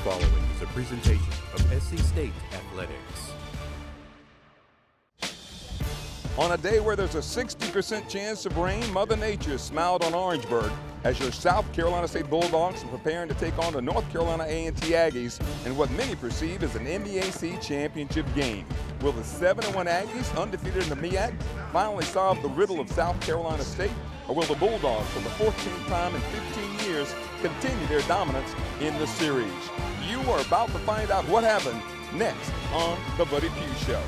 following is a presentation of SC State Athletics. On a day where there's a 60% chance of rain, Mother Nature smiled on Orangeburg as your South Carolina State Bulldogs are preparing to take on the North Carolina A&T Aggies in what many perceive as an MEAC championship game. Will the 7-1 Aggies, undefeated in the MEAC, finally solve the riddle of South Carolina State? Or will the Bulldogs, for the 14th time in 15 years, continue their dominance in the series? You are about to find out what happened next on The Buddy Pough Show.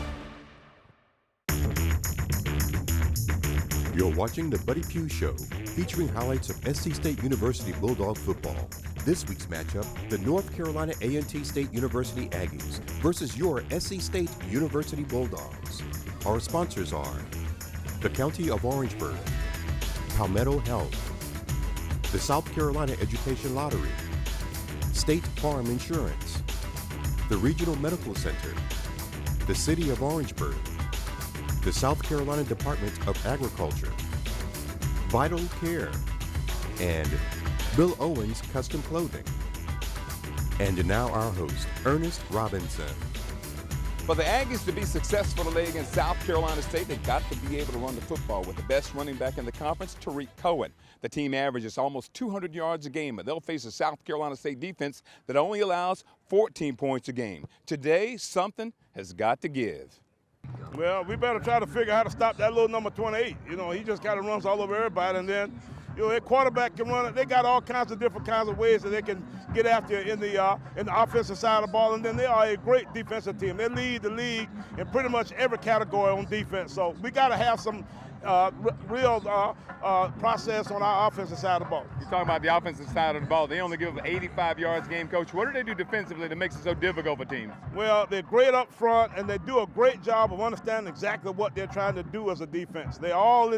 You're watching The Buddy Pough Show, featuring highlights of SC State University Bulldog football. This week's matchup, the North Carolina A&T State University Aggies versus your SC State University Bulldogs. Our sponsors are the County of Orangeburg, Palmetto Health, the South Carolina Education Lottery, State Farm Insurance, the Regional Medical Center, the City of Orangeburg, the South Carolina Department of Agriculture, Vital Care, and Bill Owens Custom Clothing. And now our host, Ernest Robinson. For the Aggies to be successful today against South Carolina State, they've got to be able to run the football with the best running back in the conference, Tariq Cohen. The team averages almost 200 yards a game, but they'll face a South Carolina State defense that only allows 14 points a game. Today, something has got to give. Well, we better try to figure out how to stop that little number 28. You know, he just kind of runs all over everybody, and then, you know, their quarterback can run it. They got all kinds of different kinds of ways that they can get after in the offensive side of the ball, and then they are a great defensive team. They lead the league in pretty much every category on defense. So we got to have some real process on our offensive side of the ball. You're talking about the offensive side of the ball. They only give 85 yards a game, Coach. What do they do defensively that makes it so difficult for teams? Well, they're great up front, and they do a great job of understanding exactly what they're trying to do as a defense. They all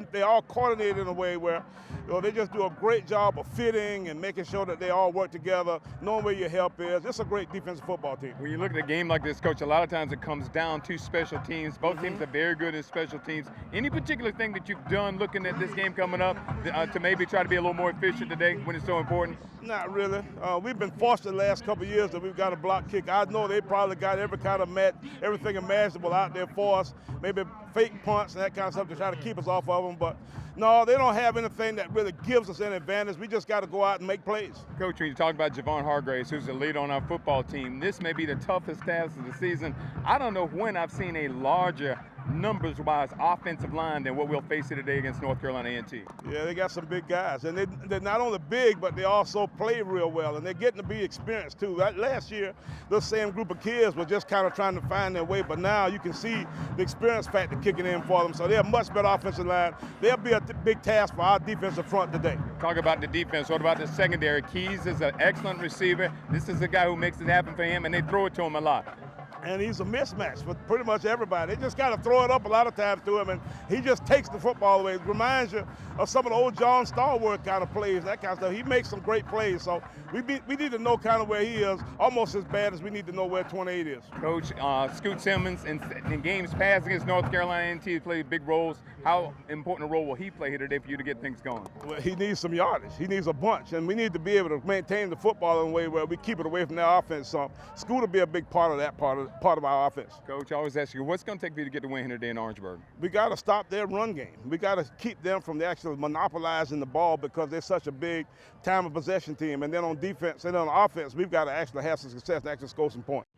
coordinated in a way where, you know, they just do a great job of fitting and making sure that they all work together, knowing where your help is. It's a great defensive football team. When you look at a game like this, Coach, a lot of times it comes down to special teams. Both teams are very good in special teams. Any particular thing that you've done looking at this game coming up to maybe try to be a little more efficient today when it's so important? Not really. We've been forced the last couple of years that we've got a block kick. I know they probably got everything imaginable out there for us, maybe fake punts and that kind of stuff to try to keep us off of them, but no, they don't have anything that really gives us an advantage. We just got to go out and make plays. Coach, when you talk about Javon Hargraves, who's the leader on our football team, this may be the toughest task of the season. I don't know when I've seen a larger numbers-wise offensive line than what we'll face here today against North Carolina A&T. Yeah, they got some big guys, and they're not only big, but they also play real well, and they're getting to be experienced too. Last year, the same group of kids were just kind of trying to find their way, but now you can see the experience factor kicking in for them, so they're a much better offensive line. They'll be a big task for our defensive front today. Talk about the defense. What about the secondary? Keys is an excellent receiver. This is a guy who makes it happen for him, and they throw it to him a lot. And he's a mismatch for pretty much everybody. They just got to throw it up a lot of times to him, and he just takes the football away. It reminds you of some of the old John Stallworth kind of plays, that kind of stuff. He makes some great plays, so we need to know kind of where he is, almost as bad as we need to know where 28 is. Coach, Scoot Simmons, in games past against North Carolina A&T, played big roles. How important a role will he play here today for you to get things going? Well, he needs some yardage. He needs a bunch, and we need to be able to maintain the football in a way where we keep it away from their offense. So Scoot will be a big part of that part of our offense. Coach, I always ask you, what's going to take for you to get the win here today in Orangeburg? We got to stop their run game. We got to keep them from actually monopolizing the ball because they're such a big time of possession team. And then on defense and on offense, we've got to actually have some success to actually score some points.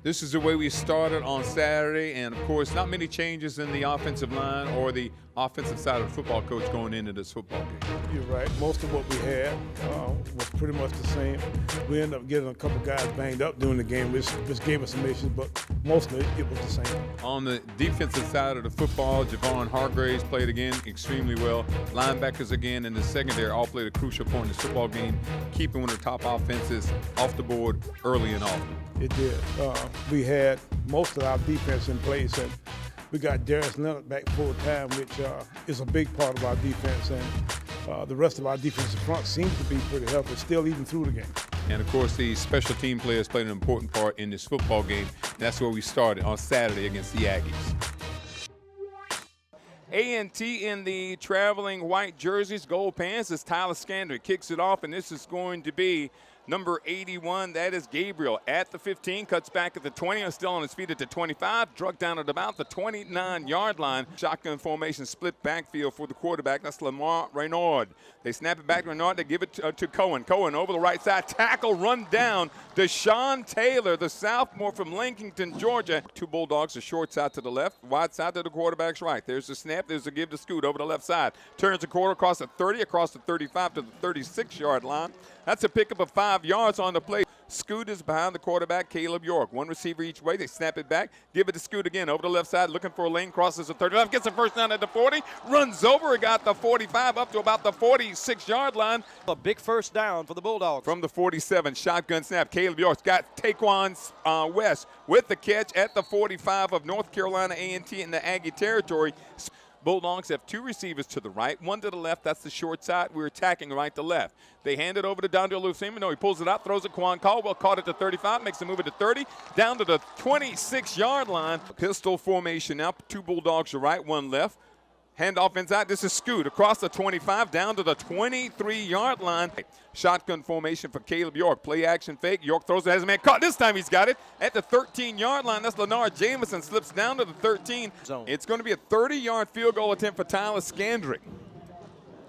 This is the way we started on Saturday, and of course, not many changes in the offensive line or the offensive side of the football, coach, going into this football game. You're right. Most of what we had was pretty much the same. We ended up getting a couple guys banged up during the game, which gave us some issues, but mostly it was the same. On the defensive side of the football, Javon Hargraves played again extremely well. Linebackers again in the secondary all played a crucial point in this football game, keeping one of the top offenses off the board early and often. It did. We had most of our defense in place, and we got Darius Leonard back full time, which is a big part of our defense, and the rest of our defensive front seems to be pretty healthy, still even through the game. And of course, the special team players played an important part in this football game. That's where we started on Saturday against the Aggies. A&T in the traveling white jerseys, gold pants, as Tyler Skander kicks it off, and this is going to be Number 81, that is Gabriel at the 15, cuts back at the 20, and still on his feet at the 25, drugged down at about the 29-yard line. Shotgun formation, split backfield for the quarterback. That's Lamar Reynard. They snap it back to Reynard. They give it to Cohen. Cohen over the right side, tackle, run down. Deshaun Taylor, the sophomore from Lincolnton, Georgia. Two Bulldogs, a short side to the left, wide side to the quarterback's right. There's the snap. There's the give to Scoot over the left side. Turns the quarter across the 30, across the 35 to the 36-yard line. That's a pickup of 5 yards on the play. Scoot is behind the quarterback, Caleb York. One receiver each way. They snap it back, give it to Scoot again over the left side, looking for a lane, crosses the 30 left, gets a first down at the 40, runs over, got the 45 up to about the 46-yard line. A big first down for the Bulldogs. From the 47, shotgun snap. Caleb York's got Taquan West with the catch at the 45 of North Carolina A&T in the Aggie territory. Bulldogs have two receivers to the right, one to the left. That's the short side. We're attacking right to left. They hand it over to Dondre Lewis-Freeman. No, he pulls it out, throws it. Quan Caldwell caught it to 35, makes the move at the 30, down to the 26-yard line. Pistol formation now. Two Bulldogs to right, one left. Handoff inside. This is Scoot across the 25 down to the 23-yard line. Shotgun formation for Caleb York. Play action fake. York throws it, has a man caught. This time he's got it at the 13-yard line. That's Leonard Jamison, slips down to the 13. It's going to be a 30-yard field goal attempt for Tyler Scandrick.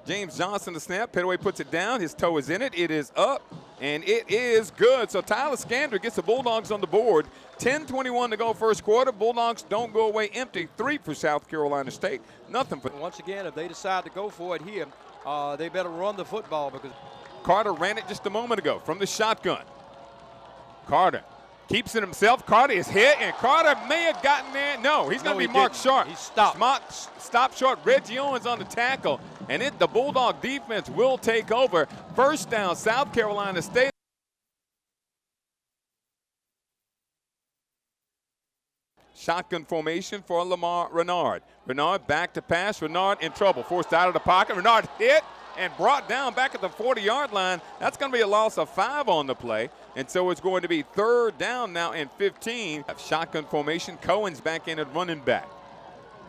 James Johnson, the snap. Pettaway puts it down. His toe is in it. It is up, and it is good. So Tyler Scandrick gets the Bulldogs on the board. 10:21 to go first quarter. Bulldogs don't go away empty. 3 for South Carolina State. Nothing for. Once again, if they decide to go for it here, they better run the football because Carter ran it just a moment ago from the shotgun. Carter keeps it himself. Carter is hit, and Carter may have gotten there. No, he's going to be marked short. He stopped. Stop short. Reggie Owens on the tackle, and the Bulldog defense will take over. First down, South Carolina State. Shotgun formation for Lamar Renard. Renard back to pass. Renard in trouble. Forced out of the pocket. Renard hit and brought down back at the 40-yard line. That's going to be a loss of 5 on the play. And so it's going to be third down now and 15. Shotgun formation. Cohen's back in at running back.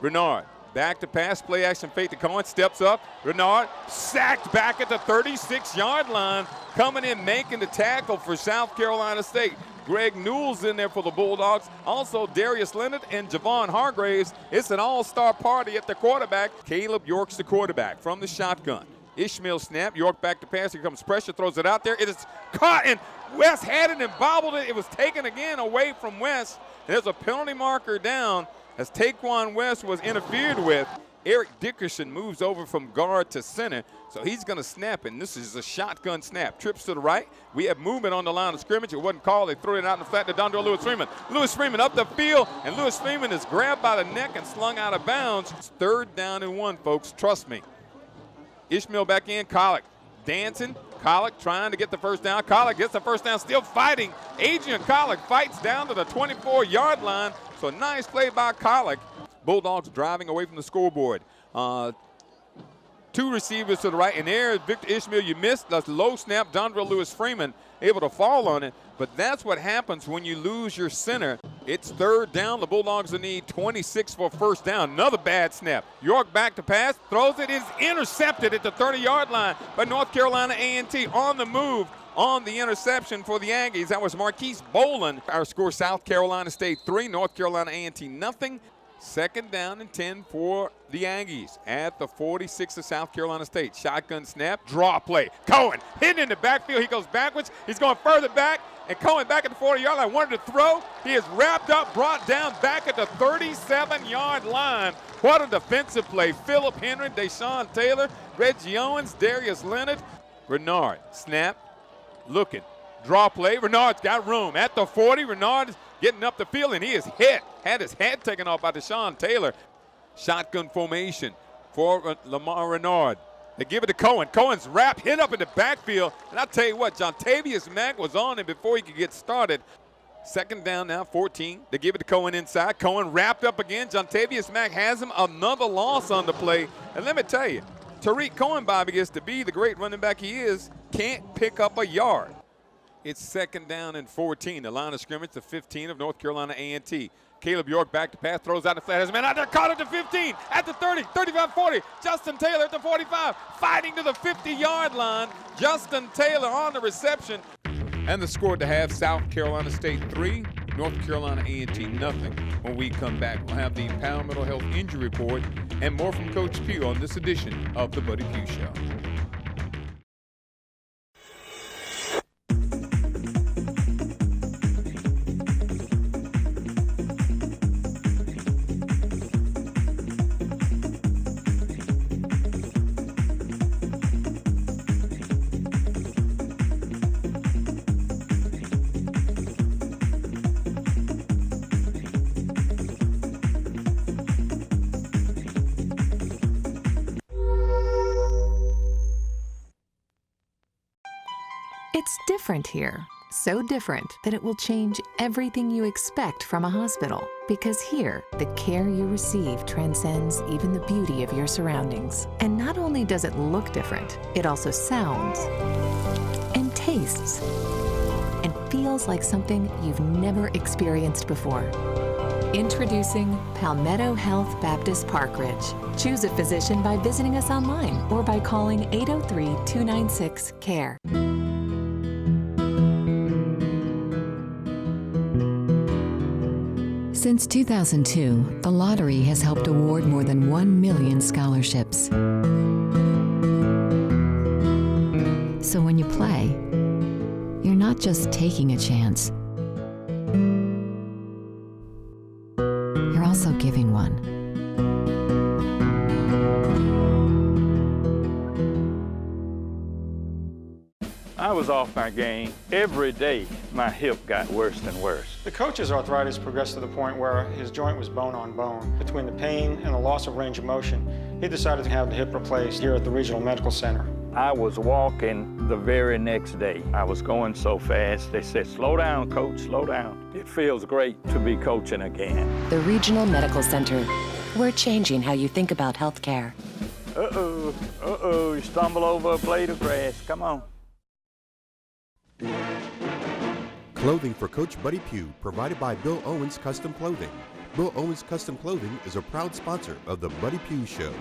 Renard back to pass. Play action fake to Cohen. Steps up. Renard sacked back at the 36-yard line. Coming in, making the tackle for South Carolina State. Greg Newell's in there for the Bulldogs. Also Darius Leonard and Javon Hargraves. It's an all-star party at the quarterback. Caleb York's the quarterback from the shotgun. Ishmael snap. York back to pass. Here comes pressure. Throws it out there. It is caught, and West had it and bobbled it. It was taken again away from West. There's a penalty marker down as Taquan West was interfered with. Eric Dickerson moves over from guard to center, so he's going to snap, and this is a shotgun snap. Trips to the right. We have movement on the line of scrimmage. It wasn't called. They threw it out in the flat to Dondre Lewis-Freeman. Lewis-Freeman up the field, and Lewis-Freeman is grabbed by the neck and slung out of bounds. It's third down and 1, folks. Trust me. Ishmael back in. Collick dancing. Collick trying to get the first down. Collick gets the first down, still fighting. Adrian Collick fights down to the 24-yard line. So nice play by Collick. Bulldogs driving away from the scoreboard. Two receivers to the right, and there, Victor Ishmael, you missed the low snap. Dondre Lewis-Freeman able to fall on it, but that's what happens when you lose your center. It's third down. The Bulldogs will need 26 for first down. Another bad snap. York back to pass, throws it, is intercepted at the 30-yard line by North Carolina A&T on the move. On the interception for the Aggies, that was Marquise Boland. Our score, South Carolina State 3, North Carolina A&T nothing. Second down and 10 for the Aggies at the 46 of South Carolina State. Shotgun snap, draw play. Cohen hidden in the backfield. He goes backwards. He's going further back, and Cohen back at the 40-yard line. Wanted to throw. He is wrapped up, brought down back at the 37-yard line. What a defensive play. Philip Henry, Deshaun Taylor, Reggie Owens, Darius Leonard. Renard, snap, looking. Draw play. Renard's got room at the 40. Renard is getting up the field, and he is hit. Had his head taken off by Deshaun Taylor. Shotgun formation for Lamar Renard. They give it to Cohen. Cohen's wrapped, hit up in the backfield. And I'll tell you what, Jontavius Mack was on him before he could get started. Second down now, 14. They give it to Cohen inside. Cohen wrapped up again. Jontavius Mack has him. Another loss on the play. And let me tell you, Tariq Cohen, Bobby, gets to be the great running back he is, can't pick up a yard. It's second down and 14. The line of scrimmage, the 15 of North Carolina A&T. Caleb York back to pass, throws out the flat. Has a man out there, caught at the 15, at the 30, 35, 40. Justin Taylor at the 45, fighting to the 50-yard line. Justin Taylor on the reception. And the score at the half, South Carolina State 3, North Carolina A&T nothing. When we come back, we'll have the Pough Mental Health Injury Report and more from Coach Pough on this edition of the Buddy Pough Show. It's different here. So different that it will change everything you expect from a hospital. Because here, the care you receive transcends even the beauty of your surroundings. And not only does it look different, it also sounds and tastes and feels like something you've never experienced before. Introducing Palmetto Health Baptist Park Ridge. Choose a physician by visiting us online or by calling 803-296-CARE. Since 2002, the lottery has helped award more than 1 million scholarships. So when you play, you're not just taking a chance. You're also giving one. I was off my game. Every day, my hip got worse and worse. The coach's arthritis progressed to the point where his joint was bone on bone. Between the pain and the loss of range of motion, he decided to have the hip replaced here at the Regional Medical Center. I was walking the very next day. I was going so fast, they said, "Slow down, coach, slow down." It feels great to be coaching again. The Regional Medical Center. We're changing how you think about health care. You stumble over a blade of grass. Come on. Clothing for Coach Buddy Pough, provided by Bill Owens Custom Clothing. Bill Owens Custom Clothing is a proud sponsor of the Buddy Pough Show.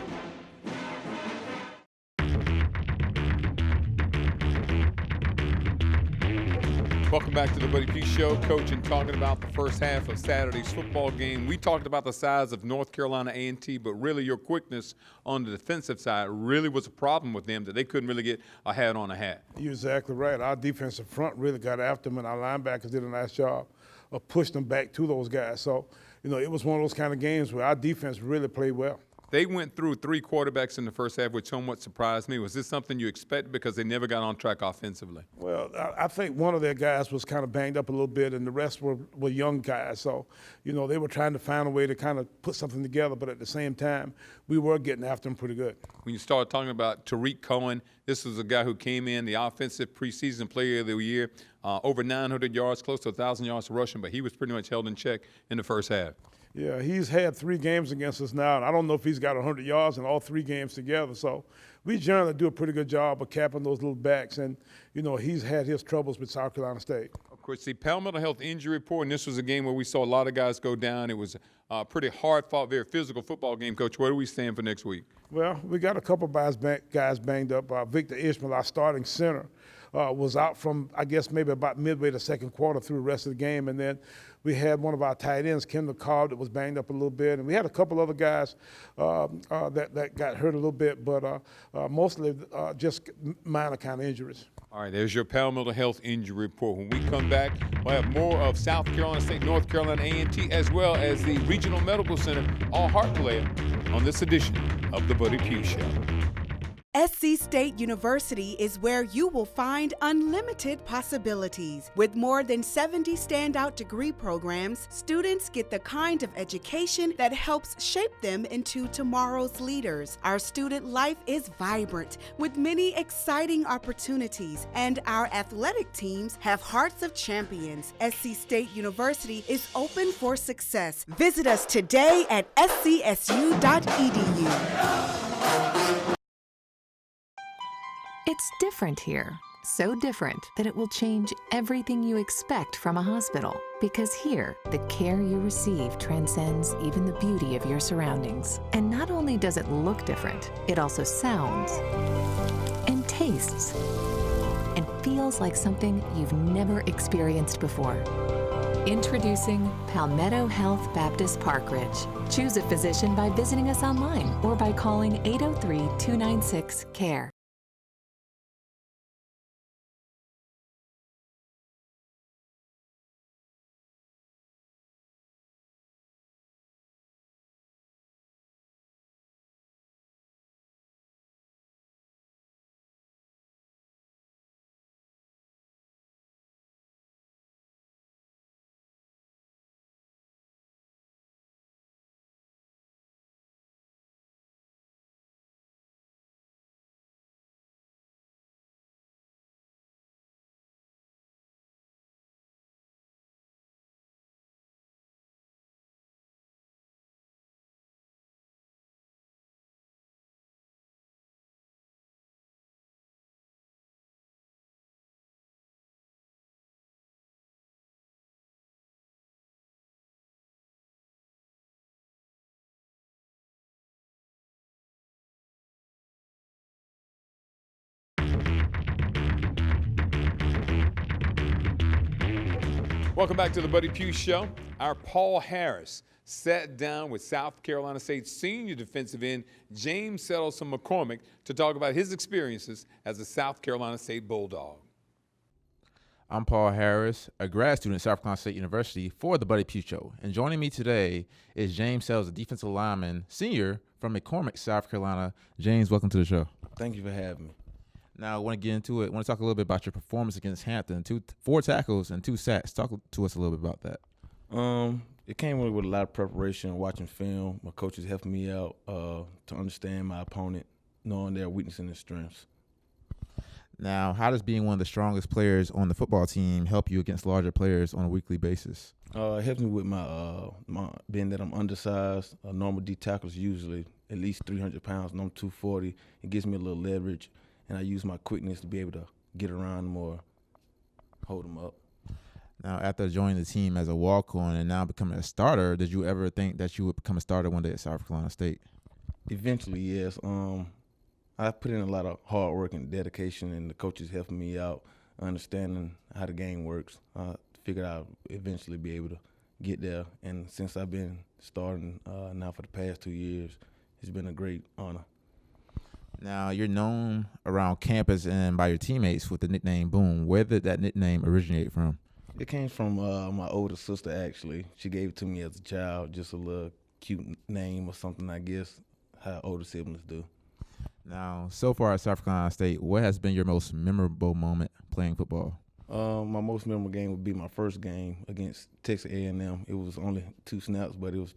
Welcome back to the Buddy Pough Show. Coach, and talking about the first half of Saturday's football game. We talked about the size of North Carolina A&T, but really your quickness on the defensive side really was a problem with them, that they couldn't really get a hat on a hat. You're exactly right. Our defensive front really got after them, and our linebackers did a nice job of pushing them back to those guys. So, it was one of those kind of games where our defense really played well. They went through 3 quarterbacks in the first half, which somewhat surprised me. Was this something you expected because they never got on track offensively? Well, I think one of their guys was kind of banged up a little bit, and the rest were young guys. So, they were trying to find a way to kind of put something together, but at the same time, we were getting after them pretty good. When you start talking about Tariq Cohen, this was a guy who came in, the offensive preseason player of the year, over 900 yards, close to 1,000 yards rushing, but he was pretty much held in check in the first half. Yeah, he's had 3 games against us now, and I don't know if he's got 100 yards in all 3 games together. So we generally do a pretty good job of capping those little backs, and, he's had his troubles with South Carolina State. Of course, the Pough Mental Health Injury Report, and this was a game where we saw a lot of guys go down. It was a pretty hard-fought, very physical football game. Coach, where do we stand for next week? Well, we got a couple of guys banged up. Victor Ishmael, our starting center, was out from, I guess, maybe about midway the second quarter through the rest of the game. And then we had one of our tight ends, Kendall Cobb, that was banged up a little bit. And we had a couple other guys that got hurt a little bit, but mostly just minor kind of injuries. All right, there's your Pough Mental Health Injury Report. When we come back, we'll have more of South Carolina State, North Carolina A&T, as well as the Regional Medical Center, all heart player, on this edition of the Buddy Pough Show. SC State University is where you will find unlimited possibilities. With more than 70 standout degree programs, students get the kind of education that helps shape them into tomorrow's leaders. Our student life is vibrant with many exciting opportunities, and our athletic teams have hearts of champions. SC State University is open for success. Visit us today at scsu.edu. It's different here. So different that it will change everything you expect from a hospital. Because here, the care you receive transcends even the beauty of your surroundings. And not only does it look different, it also sounds and tastes and feels like something you've never experienced before. Introducing Palmetto Health Baptist Park Ridge. Choose a physician by visiting us online or by calling 803-296-CARE. Welcome back to the Buddy Pough Show. Our Paul Harris sat down with South Carolina State senior defensive end James Settleson McCormick to talk about his experiences as a South Carolina State Bulldog. I'm Paul Harris, a grad student at South Carolina State University for the Buddy Pough Show. And joining me today is James Settleson, a defensive lineman, senior from McCormick, South Carolina. James, welcome to the show. Thank you for having me. Now, I want to get into it. I want to talk a little bit about your performance against Hampton. 4 tackles and 2 sacks. Talk to us a little bit about that. It came with a lot of preparation, watching film. My coaches helped me out to understand my opponent, knowing their weaknesses and their strengths. Now, how does being one of the strongest players on the football team help you against larger players on a weekly basis? It helps me with my being that I'm undersized. Normal D tackles usually at least 300 pounds, and I'm 240. It gives me a little leverage, and I use my quickness to be able to get around them or hold them up. Now, after joining the team as a walk-on and now becoming a starter, did you ever think that you would become a starter one day at South Carolina State? Eventually, yes. I put in a lot of hard work and dedication, and the coaches helping me out, understanding how the game works. I figured I'd eventually be able to get there. And since I've been starting now for the past 2 years, it's been a great honor. Now, you're known around campus and by your teammates with the nickname Boom. Where did that nickname originate from? It came from my older sister, actually. She gave it to me as a child, just a little cute name or something, I guess, how older siblings do. Now, so far at South Carolina State, what has been your most memorable moment playing football? My most memorable game would be my first game against Texas A&M. It was only 2 snaps, but it was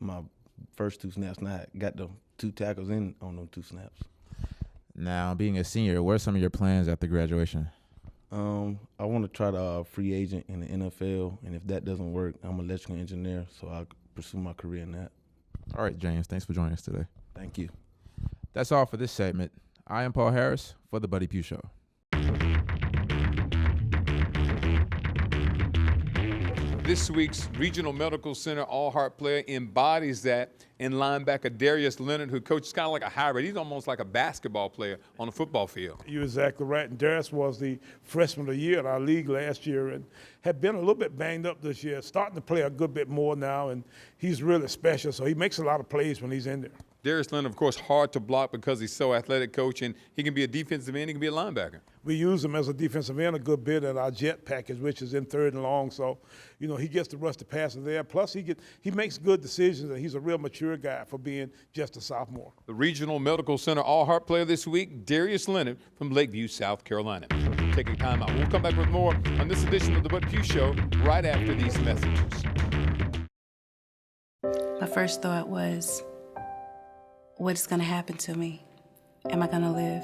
my first 2 snaps, and I got the 2 tackles in on them 2 snaps. Now, being a senior, what are some of your plans after graduation? I want to try to free agent in the NFL, and if that doesn't work, I'm an electrical engineer, so I'll pursue my career in that. All right, James, thanks for joining us today. Thank you. That's all for this segment. I am Paul Harris for the Buddy Pough Show. This week's Regional Medical Center All-Heart player embodies that in linebacker Darius Leonard, who coaches kind of like a hybrid. He's almost like a basketball player on a football field. You're exactly right. And Darius was the freshman of the year in our league last year and had been a little bit banged up this year, starting to play a good bit more now, and he's really special. So he makes a lot of plays when he's in there. Darius Leonard, of course, hard to block because he's so athletic, coach, and he can be a defensive end, he can be a linebacker. We use him as a defensive end a good bit in our jet package, which is in 3rd and long. So, you know, he gets to rush the passer there. Plus, he makes good decisions, and he's a real mature guy for being just a sophomore. The Regional Medical Center All-Heart player this week, Darius Leonard from Lakeview, South Carolina. Take a time out. We'll come back with more on this edition of the Buddy Pough Show right after these messages. My first thought was, what's going to happen to me? Am I going to live?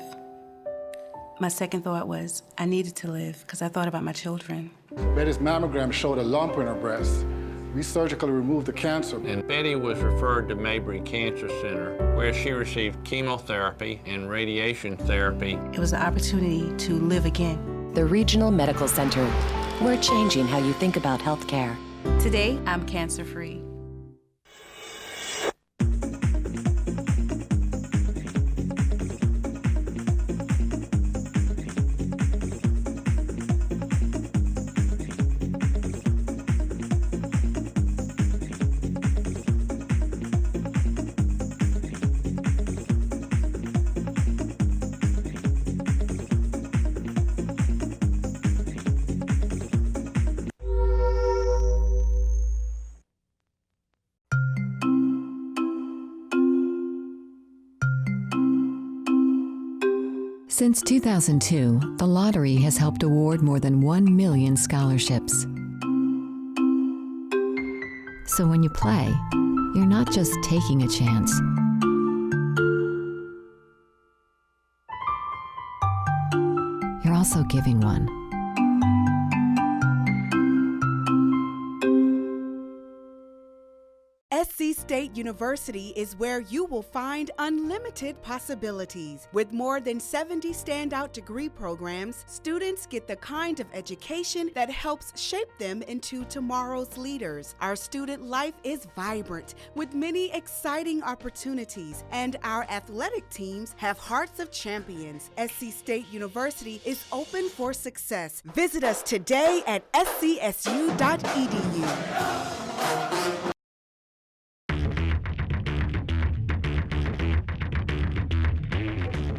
My second thought was, I needed to live because I thought about my children. Betty's mammogram showed a lump in her breast. We surgically removed the cancer. And Betty was referred to Mabry Cancer Center, where she received chemotherapy and radiation therapy. It was an opportunity to live again. The Regional Medical Center. We're changing how you think about healthcare. Today, I'm cancer-free. Since 2002, the lottery has helped award more than 1 million scholarships. So when you play, you're not just taking a chance. You're also giving one. SC State University is where you will find unlimited possibilities. With more than 70 standout degree programs, students get the kind of education that helps shape them into tomorrow's leaders. Our student life is vibrant with many exciting opportunities, and our athletic teams have hearts of champions. SC State University is open for success. Visit us today at scsu.edu.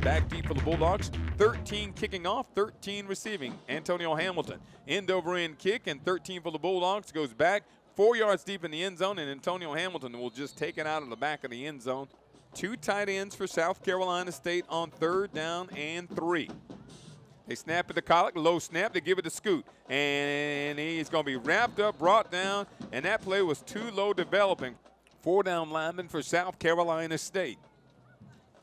Back deep for the Bulldogs, 13 kicking off, 13 receiving. Antonio Hamilton, end over end kick, and 13 for the Bulldogs, goes back 4 yards deep in the end zone, and Antonio Hamilton will just take it out of the back of the end zone. 2 tight ends for South Carolina State on 3rd down and 3. They snap it to Collick, low snap, they give it to Scoot, and he's going to be wrapped up, brought down, and that play was too low developing. 4 down lineman for South Carolina State.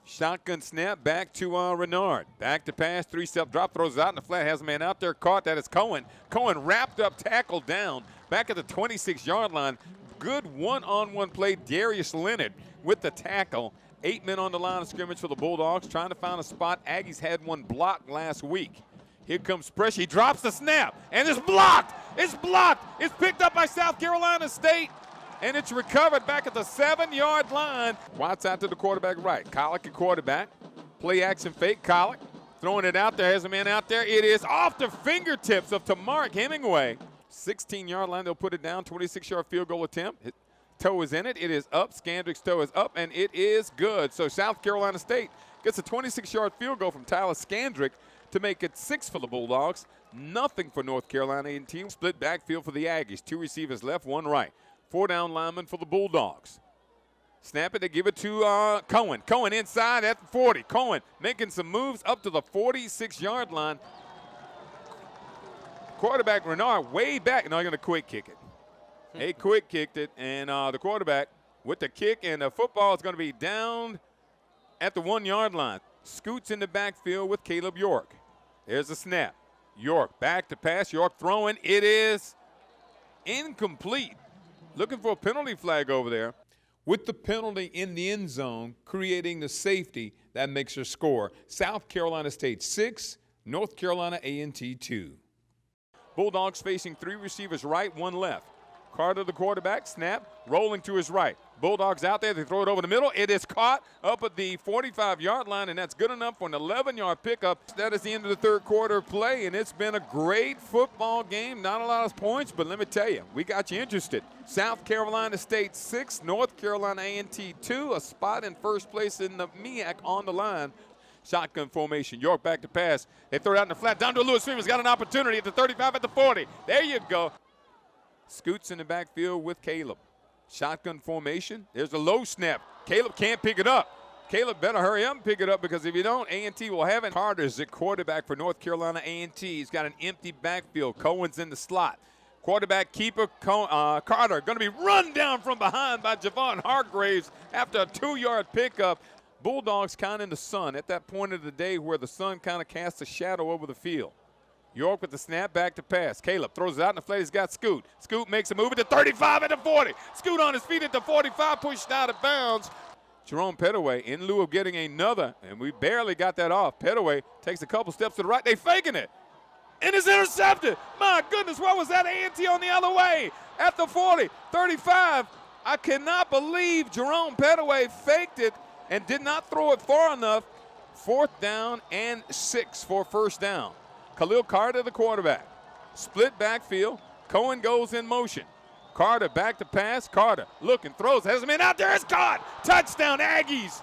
Shotgun snap back to Renard. Back to pass, 3-step drop, throws out in the flat, has a man out there, caught, that is Cohen. Cohen wrapped up, tackled down, back at the 26-yard line. Good one-on-one play, Darius Leonard with the tackle. 8 men on the line of scrimmage for the Bulldogs, trying to find a spot. Aggies had one blocked last week. Here comes pressure, he drops the snap, and it's blocked! It's blocked! It's picked up by South Carolina State. And it's recovered back at the 7-yard line. Watts out to the quarterback right. Collick at quarterback. Play action fake. Collick throwing it out there. Has a man out there. It is off the fingertips of Tamark Hemingway. 16-yard line. They'll put it down. 26-yard field goal attempt. His toe is in it. It is up. Scandrick's toe is up, and it is good. So South Carolina State gets a 26-yard field goal from Tyler Scandrick to make it 6 for the Bulldogs. Nothing for North Carolina A&T. Split backfield for the Aggies. 2 receivers left, 1 right. 4 down lineman for the Bulldogs. Snap it, they give it to Cohen. Cohen inside at the 40. Cohen making some moves up to the 46-yard line. Quarterback Renard way back. No, they're going to quick kick it. They quick kicked it, and the quarterback with the kick, and the football is going to be down at the 1-yard line. Scoots in the backfield with Caleb York. There's a snap. York back to pass. York throwing. It is incomplete. Looking for a penalty flag over there. With the penalty in the end zone, creating the safety that makes her score. South Carolina State 6, North Carolina A&T 2. Bulldogs facing 3 receivers right, 1 left. Carter, the quarterback, snap, rolling to his right. Bulldogs out there, they throw it over the middle. It is caught up at the 45-yard line, and that's good enough for an 11-yard pickup. That is the end of the 3rd quarter play, and it's been a great football game. Not a lot of points, but let me tell you, we got you interested. South Carolina State 6, North Carolina A&T 2, a spot in first place in the MEAC on the line. Shotgun formation, York back to pass. They throw it out in the flat, down to Lewis Freeman's got an opportunity at the 35, at the 40. There you go. Scoots in the backfield with Caleb. Shotgun formation. There's a low snap. Caleb can't pick it up. Caleb better hurry up and pick it up, because if you don't, A&T will have it. Carter's the quarterback for North Carolina A&T. He's got an empty backfield. Cohen's in the slot. Quarterback keeper Carter going to be run down from behind by Javon Hargraves after a 2-yard pickup. Bulldogs kind of in the sun at that point of the day where the sun kind of casts a shadow over the field. York with the snap, back to pass. Caleb throws it out in the flat. He's got Scoot. Scoot makes a move at the 35, at the 40. Scoot on his feet at the 45, pushed out of bounds. Jerome Pettaway, in lieu of getting another, and we barely got that off. Pettaway takes a couple steps to the right. They faking it, and it's intercepted. My goodness, what was that? A&T on the other way at the 40, 35. I cannot believe Jerome Pettaway faked it and did not throw it far enough. 4th down and 6 for 1st down. Khalil Carter, the quarterback. Split backfield. Cohen goes in motion. Carter back to pass. Carter looking, throws, has a man out there. It's caught. Touchdown, Aggies.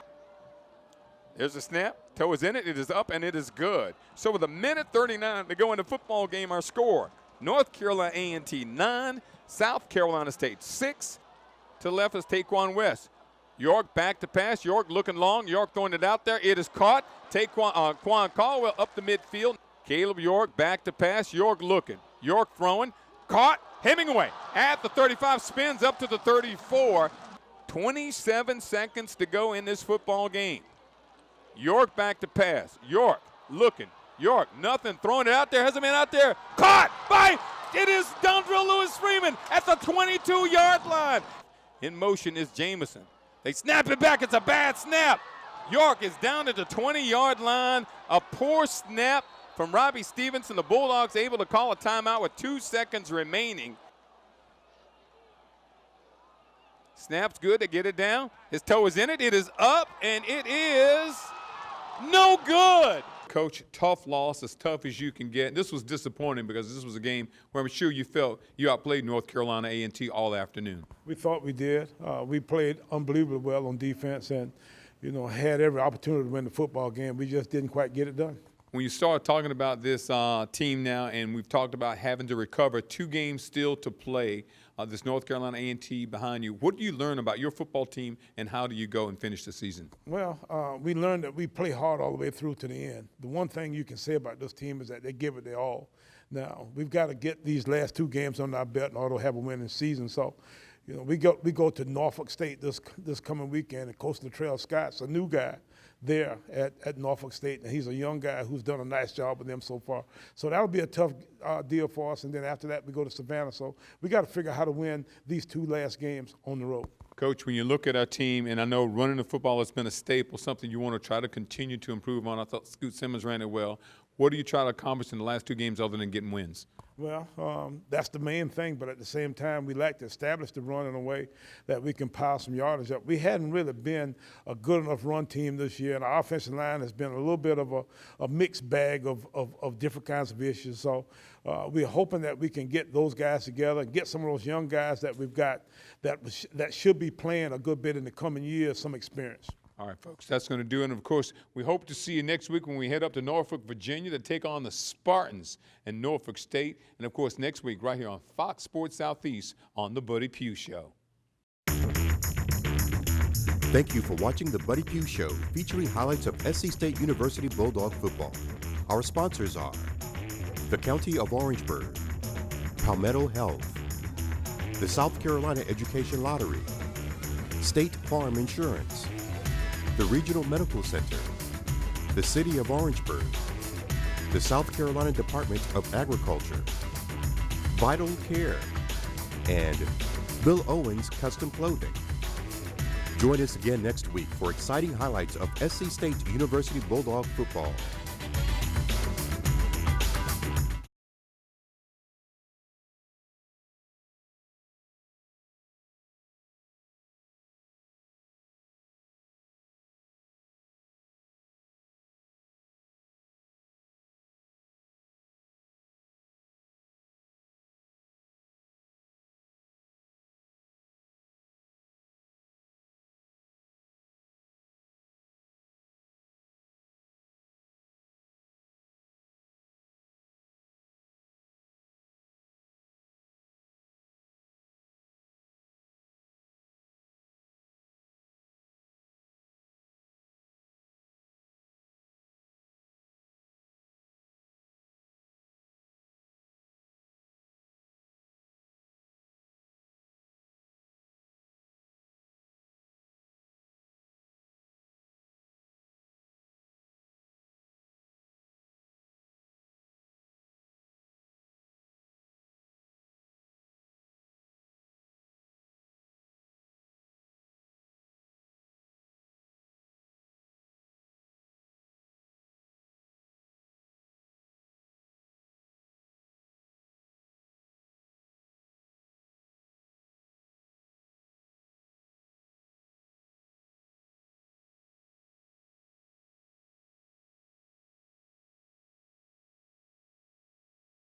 There's a snap. Toe is in it. It is up, and it is good. So with 1:39 to go in the football game, our score, North Carolina A&T 9, South Carolina State 6. To the left is Taquan West. York back to pass. York looking long. York throwing it out there. It is caught. Quan Caldwell up the midfield. Caleb York back to pass. York looking. York throwing. Caught. Hemingway at the 35, spins up to the 34. 27 seconds to go in this football game. York back to pass. York looking. York, nothing. Throwing it out there. Has a man out there. Caught by, it is Dondrell Lewis-Freeman at the 22-yard line. In motion is Jamison. They snap it back. It's a bad snap. York is down at the 20-yard line. A poor snap from Robbie Stevenson. The Bulldogs able to call a timeout with 2 seconds remaining. Snap's good to get it down. His toe is in it. It is up, and it is no good. Coach, tough loss, as tough as you can get. This was disappointing because this was a game where I'm sure you felt you outplayed North Carolina A&T all afternoon. We thought we did. We played unbelievably well on defense and, had every opportunity to win the football game. We just didn't quite get it done. When you start talking about this team now, and we've talked about having to recover, 2 games still to play, this North Carolina A&T behind you, what do you learn about your football team, and how do you go and finish the season? Well, we learned that we play hard all the way through to the end. The one thing you can say about this team is that they give it their all. Now, we've got to get these last 2 games under our belt in order to have a winning season. So, we go to Norfolk State this coming weekend, and Coastal Trail Scott's a new guy there at Norfolk State, and he's a young guy who's done a nice job with them so far. So that'll be a tough deal for us, and then after that we go to Savannah. So we got to figure out how to win these 2 last games on the road. Coach, when you look at our team, and I know running the football has been a staple, something you want to try to continue to improve on. I thought Scoot Simmons ran it well. What do you try to accomplish in the last 2 games other than getting wins? Well, that's the main thing, but at the same time, we like to establish the run in a way that we can pile some yardage up. We hadn't really been a good enough run team this year, and our offensive line has been a little bit of a mixed bag of different kinds of issues. So we're hoping that we can get those guys together and get some of those young guys that we've got that should be playing a good bit in the coming years some experience. All right, folks, that's going to do it. And, of course, we hope to see you next week when we head up to Norfolk, Virginia to take on the Spartans in Norfolk State. And, of course, next week right here on Fox Sports Southeast on The Buddy Pough Show. Thank you for watching The Buddy Pough Show, featuring highlights of SC State University Bulldog football. Our sponsors are the County of Orangeburg, Palmetto Health, the South Carolina Education Lottery, State Farm Insurance, the Regional Medical Center, the City of Orangeburg, the South Carolina Department of Agriculture, Vital Care, and Bill Owens Custom Clothing. Join us again next week for exciting highlights of SC State University Bulldog football.